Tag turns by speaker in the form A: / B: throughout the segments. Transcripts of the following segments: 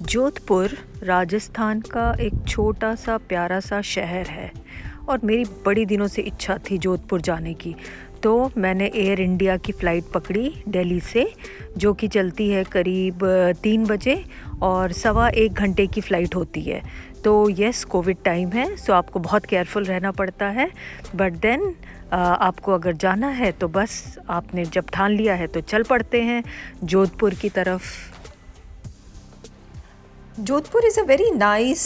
A: जोधपुर राजस्थान का एक छोटा सा प्यारा सा शहर है और मेरी बड़ी दिनों से इच्छा थी जोधपुर जाने की। तो मैंने एयर इंडिया की फ़्लाइट पकड़ी दिल्ली से, जो कि चलती है करीब 3 बजे और 1.25 घंटे की फ़्लाइट होती है। तो यस, कोविड टाइम है, सो आपको बहुत केयरफुल रहना पड़ता है। बट देन आपको अगर जाना है तो बस आपने जब ठान लिया है तो चल पड़ते हैं जोधपुर की तरफ। Jodhpur is a very nice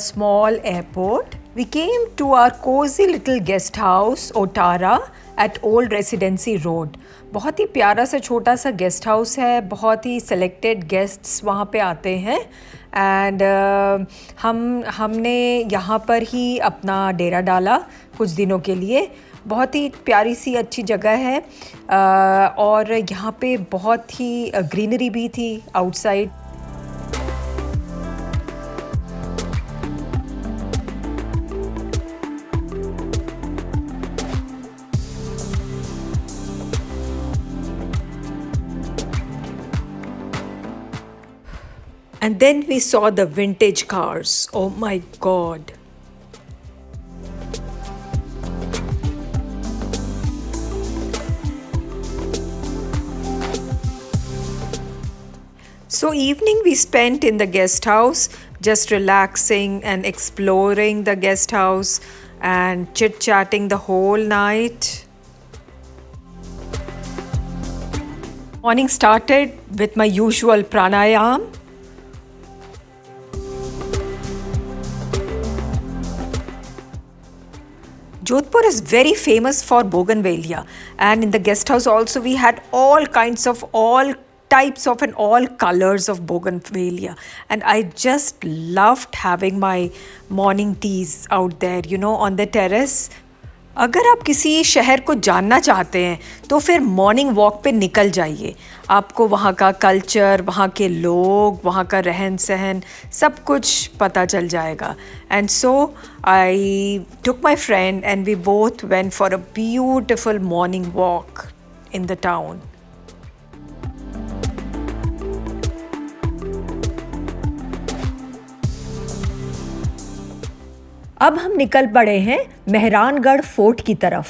A: small airport. We came to our cozy little guest house, Otara, at Old Residency Road. बहुत ही प्यारा सा छोटा सा गेस्ट हाउस है, बहुत ही सेलेक्टेड गेस्ट्स वहाँ पे आते हैं एंड हमने यहाँ पर ही अपना डेरा डाला कुछ दिनों के लिए। बहुत ही प्यारी सी अच्छी जगह है और यहाँ पे बहुत ही ग्रीनरी भी थी outside. And then we saw the vintage cars. Oh my God. So evening we spent in the guest house, just relaxing and exploring the guest house and chit-chatting the whole night. Morning started with my usual pranayam. Jodhpur is very famous for bougainvillea, and in the guest house also we had all types of and all colors of bougainvillea, and I just loved having my morning teas out there, on the terrace. अगर आप किसी शहर को जानना चाहते हैं तो फिर मॉर्निंग वॉक पे निकल जाइए। आपको वहाँ का कल्चर, वहाँ के लोग, वहाँ का रहन सहन सब कुछ पता चल जाएगा। And so I took my friend and we both went for a beautiful morning walk in the town. अब हम निकल पड़े हैं मेहरानगढ़ फोर्ट की तरफ।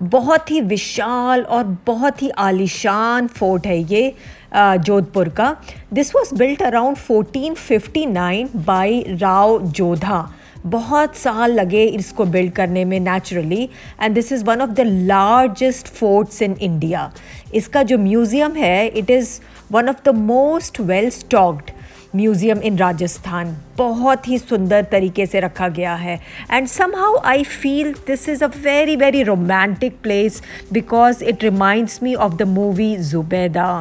A: बहुत ही विशाल और बहुत ही आलीशान फोर्ट है ये जोधपुर का। This was built around 1459 by Rao Jodha. बहुत साल लगे इसको बिल्ड करने में naturally, and this is one of the largest forts in India. इसका जो म्यूज़ियम है, it is one of the most well stocked museum in Rajasthan. बहुत ही सुंदर तरीके से रखा गया है and somehow I feel this is a very very romantic place because it reminds me of the movie Zubaida.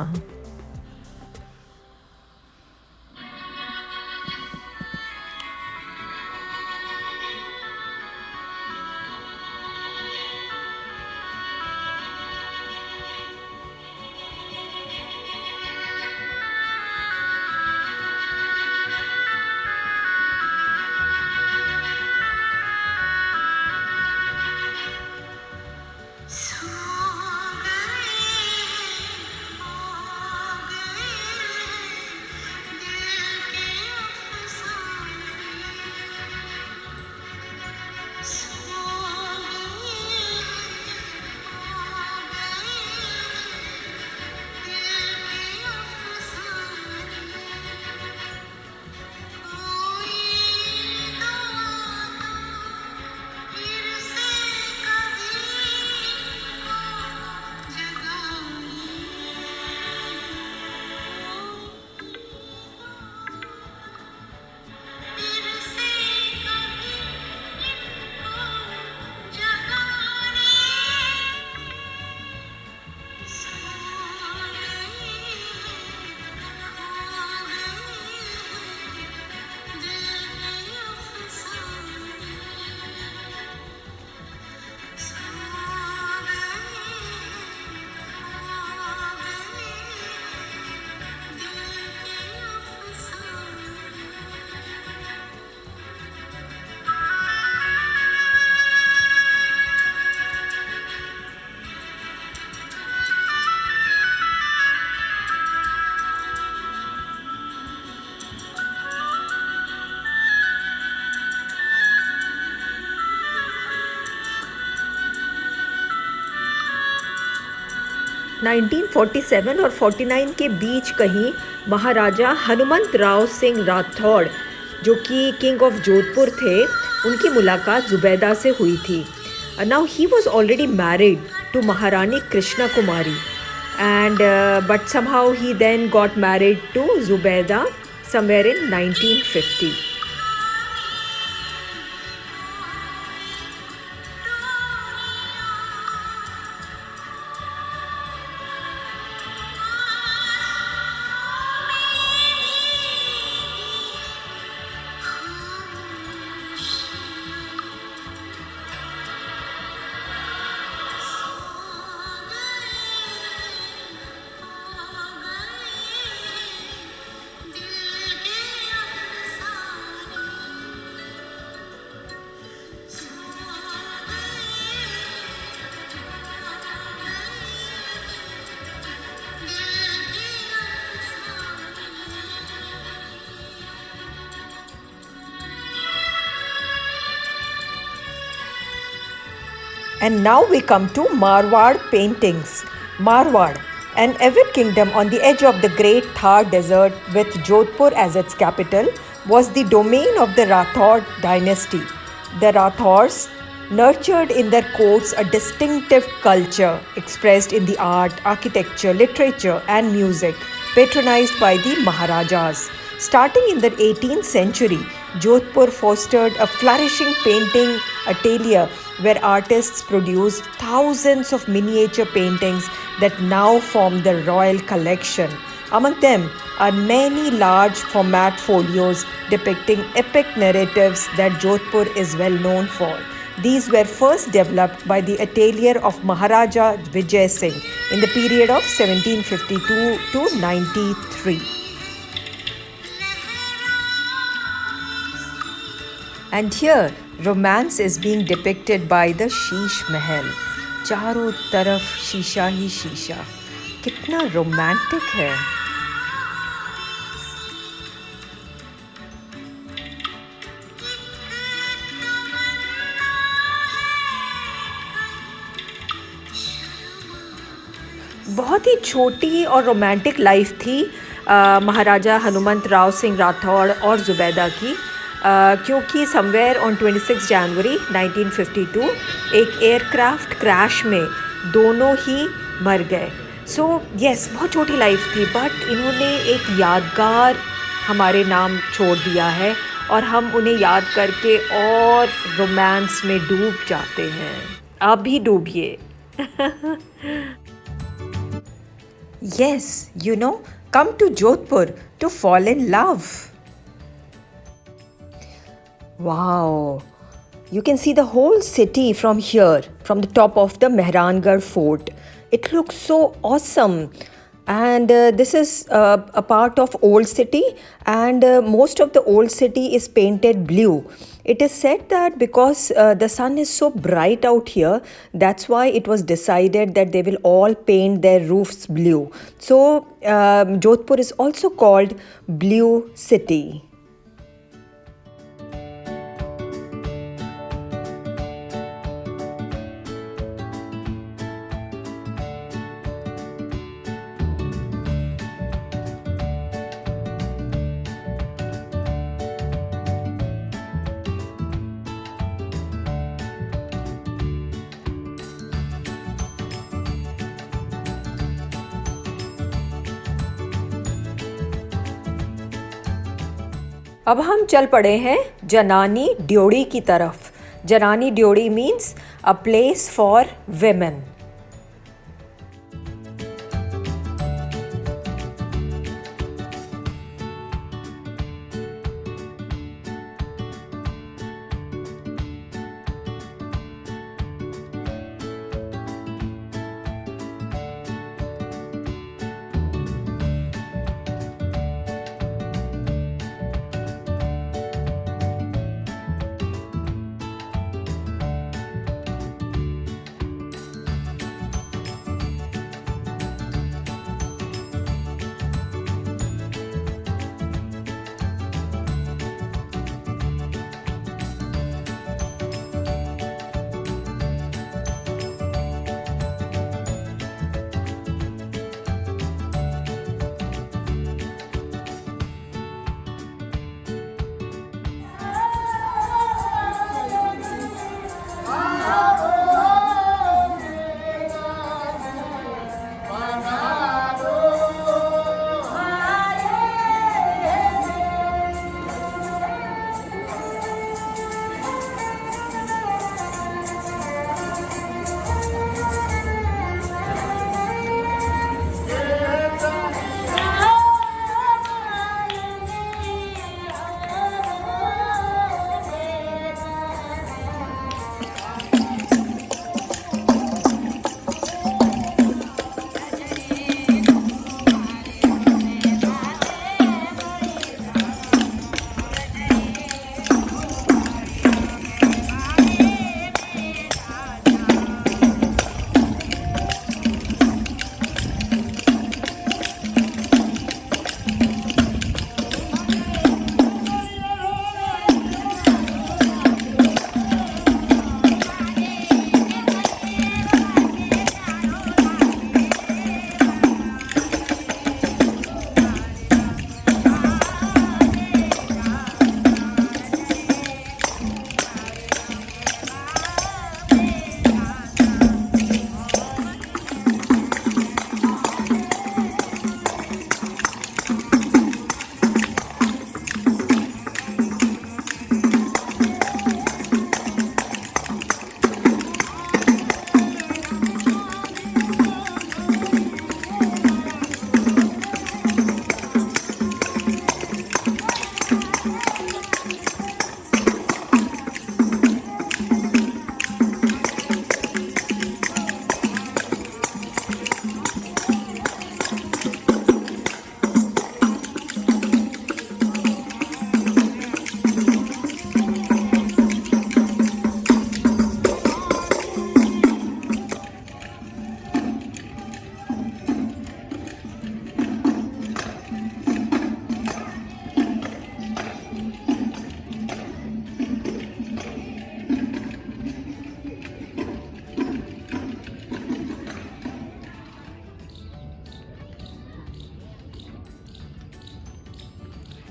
A: 1947 और 49 के बीच कहीं महाराजा हनुमंत राव सिंह राठौड़, जो कि किंग ऑफ जोधपुर थे, उनकी मुलाकात जुबैदा से हुई थी. Now he was already married to Maharani Krishna Kumari, and but somehow he then got married to Zubaida somewhere in 1950. And now we come to Marwar paintings. Marwar, an avid kingdom on the edge of the great Thar desert with Jodhpur as its capital, was the domain of the Rathod dynasty. The Rathors nurtured in their courts a distinctive culture expressed in the art, architecture, literature, and music patronized by the Maharajas. Starting in the 18th century, Jodhpur fostered a flourishing painting atelier where artists produced thousands of miniature paintings that now form the royal collection. Among them are many large format folios depicting epic narratives that Jodhpur is well known for. These were first developed by the atelier of Maharaja Vijay Singh in the period of 1752 to 93. And here, romance is being depicted by the Sheesh Mahal. चारों तरफ शीशा ही शीशा. कितना romantic है. बहुत ही छोटी और romantic life थी महाराजा हनुमंत राव सिंह राठौड़ और जुबैदा की. क्योंकि समवेयर ऑन 26 जनवरी 1952 एक एयरक्राफ्ट क्रैश में दोनों ही मर गए. सो यस, बहुत छोटी लाइफ थी, बट इन्होंने एक यादगार हमारे नाम छोड़ दिया है और हम उन्हें याद करके और रोमांस में डूब जाते हैं. आप भी डूबिए. Yes, you know, come to Jodhpur to fall in love. Wow, you can see the whole city from here, from the top of the Mehrangarh Fort. It looks so awesome. And this is a part of Old City, and most of the Old City is painted blue. It is said that because the sun is so bright out here, that's why it was decided that they will all paint their roofs blue. So Jodhpur is also called Blue City. अब हम चल पड़े हैं जनानी ड्योढ़ी की तरफ. Zanani Deodhi means a place for women.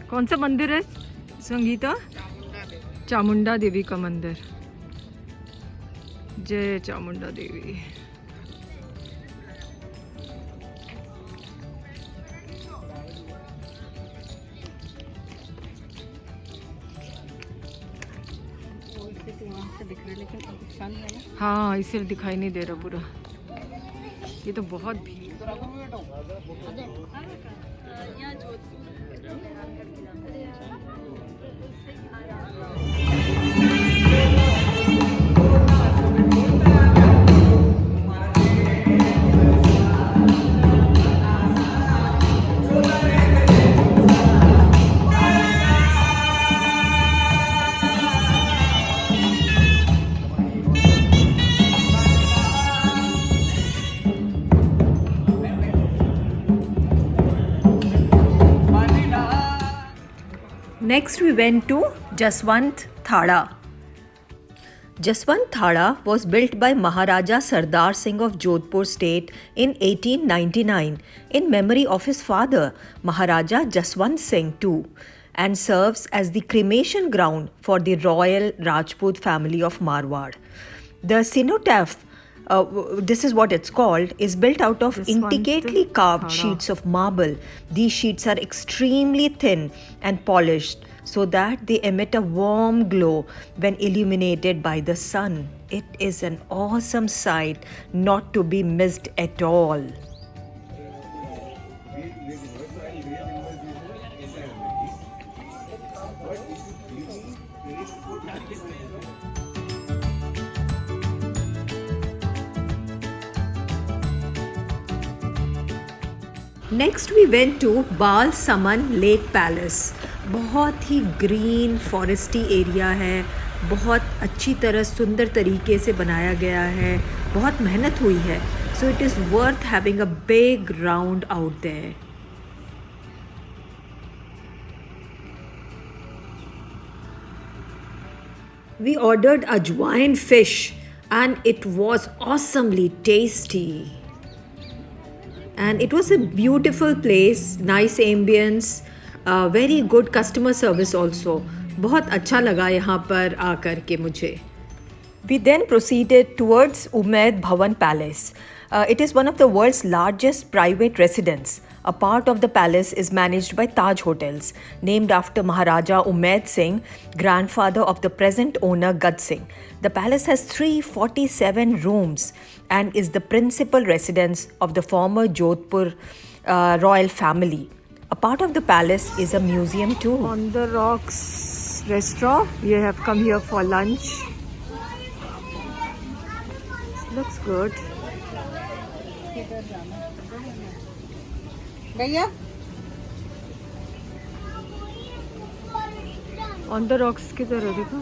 A: कौन सा मंदिर है संगीता? चामुंडा देवी का मंदिर। जय चामुंडा देवी। हाँ इसे दिखाई नहीं दे रहा पूरा। ये तो बहुत भीड़। Next we went to Jaswant Thada. Jaswant Thada was built by Maharaja Sardar Singh of Jodhpur state in 1899 in memory of his father Maharaja Jaswant Singh II and serves as the cremation ground for the royal Rajput family of Marwar. The cenotaph, this is what it's called, is built out of intricately carved sheets of marble. These sheets are extremely thin and polished so that they emit a warm glow when illuminated by the sun. It is an awesome sight not to be missed at all. Next we went to Balsamand lake palace. बहुत ही green forestry area है, बहुत अच्छी तरह सुंदर तरीके से बनाया गया है, बहुत मेहनत हुई है, so it is worth having a big round out there. We ordered ajwain fish and it was awesomely tasty. And it was a beautiful place, nice ambience, very good customer service also. बहुत अच्छा लगा यहाँ पर आकर के मुझे। We then proceeded towards Umaid Bhawan Palace. It is one of the world's largest private residence. A part of the palace is managed by Taj Hotels, named after Maharaja Umaid Singh, grandfather of the present owner Gad Singh. The palace has 347 rooms and is the principal residence of the former Jodhpur royal family. A part of the palace is a museum too. On the Rocks restaurant, we have come here for lunch. Looks good. भैया on the rocks किधर है देखो।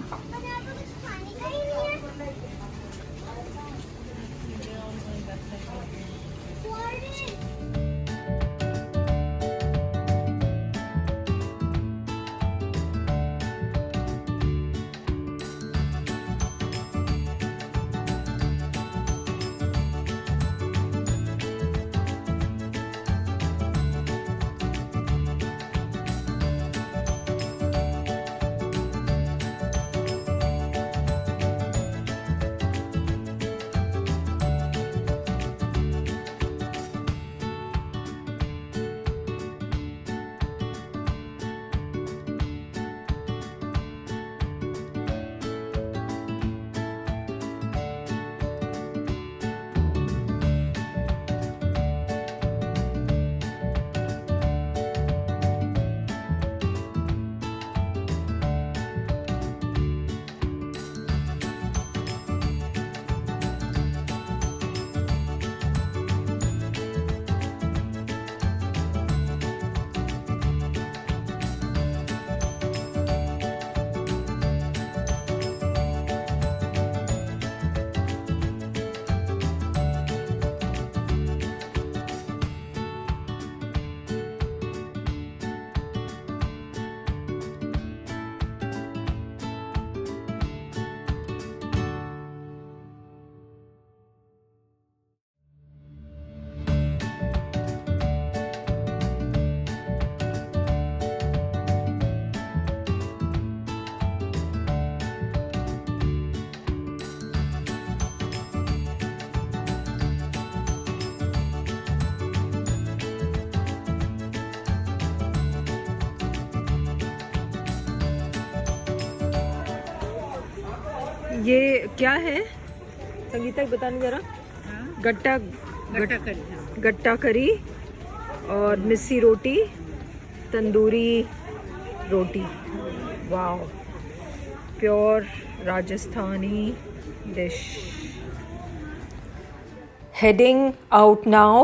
A: ये क्या है संगीता, बताने जरा। गट्टा gatta curry और missi roti, tandoori roti. Wow, pure Rajasthani dish. Heading out now